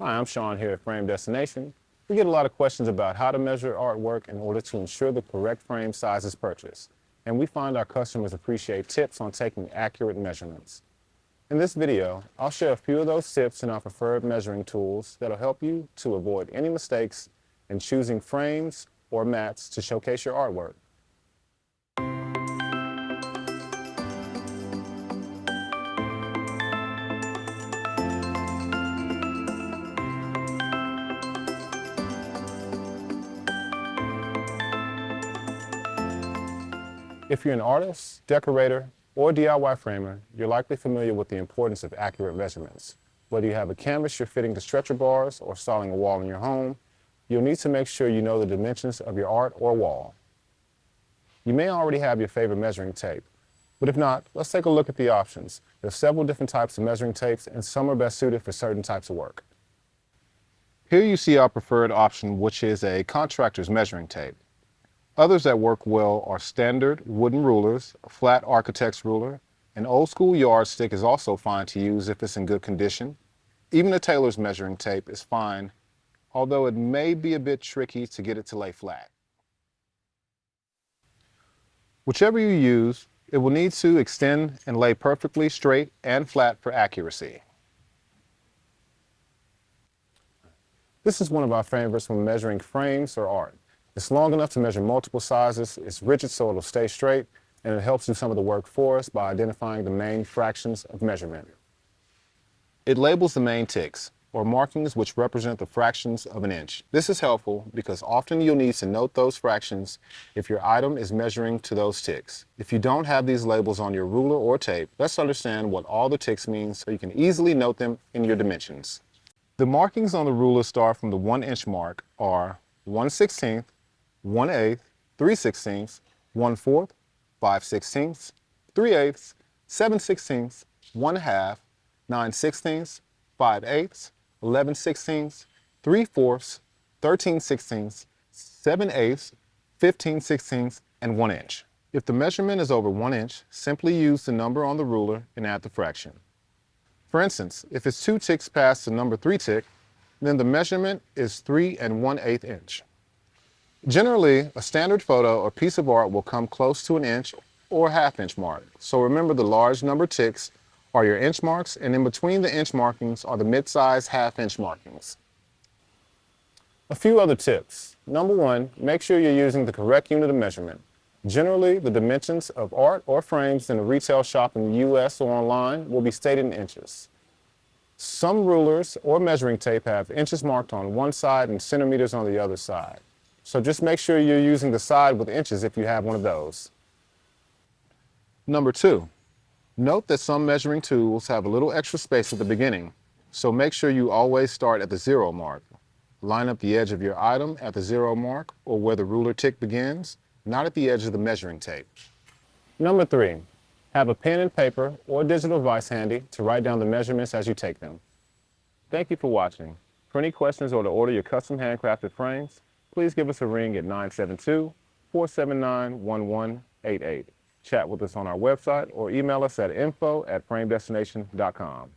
Hi, I'm Sean here at Frame Destination. We get a lot of questions about how to measure artwork in order to ensure the correct frame size is purchased, and we find our customers appreciate tips on taking accurate measurements. In this video, I'll share a few of those tips in our preferred measuring tools that'll help you to avoid any mistakes in choosing frames or mats to showcase your artwork. If you're an artist, decorator, or DIY framer, you're likely familiar with the importance of accurate measurements. Whether you have a canvas you're fitting to stretcher bars or installing a wall in your home, you'll need to make sure you know the dimensions of your art or wall. You may already have your favorite measuring tape, but if not, let's take a look at the options. There are several different types of measuring tapes, and some are best suited for certain types of work. Here you see our preferred option, which is a contractor's measuring tape. Others that work well are standard wooden rulers, a flat architect's ruler. An old school yardstick is also fine to use if it's in good condition. Even a tailor's measuring tape is fine, although it may be a bit tricky to get it to lay flat. Whichever you use, it will need to extend and lay perfectly straight and flat for accuracy. This is one of our favorites when measuring frames or art. It's long enough to measure multiple sizes, it's rigid so it'll stay straight, and it helps do some of the work for us by identifying the main fractions of measurement. It labels the main ticks, or markings which represent the fractions of an inch. This is helpful because often you'll need to note those fractions if your item is measuring to those ticks. If you don't have these labels on your ruler or tape, let's understand what all the ticks mean so you can easily note them in your dimensions. The markings on the ruler start from the 1-inch mark are 1/16, 1/8, 3/16, 1/4, 5/16, 3/8, 7/16, 1/2, 9/16, 5/8, 11/16, 3/4, 13/16, 7/8, 15/16, and 1 inch. If the measurement is over 1 inch, simply use the number on the ruler and add the fraction. For instance, if it's 2 ticks past the number 3 tick, then the measurement is 3 1/8 inch. Generally, a standard photo or piece of art will come close to an inch or half-inch mark. So remember the large number ticks are your inch marks, and in between the inch markings are the mid-size half-inch markings. A few other tips. Number 1, make sure you're using the correct unit of measurement. Generally, the dimensions of art or frames in a retail shop in the US or online will be stated in inches. Some rulers or measuring tape have inches marked on one side and centimeters on the other side. So just make sure you're using the side with inches if you have one of those. Number 2, note that some measuring tools have a little extra space at the beginning, so make sure you always start at the 0 mark. Line up the edge of your item at the 0 mark or where the ruler tick begins, not at the edge of the measuring tape. Number 3, have a pen and paper or digital device handy to write down the measurements as you take them. Thank you for watching. For any questions or to order your custom handcrafted frames, please give us a ring at 972-479-1188. Chat with us on our website or email us at info@framedestination.com.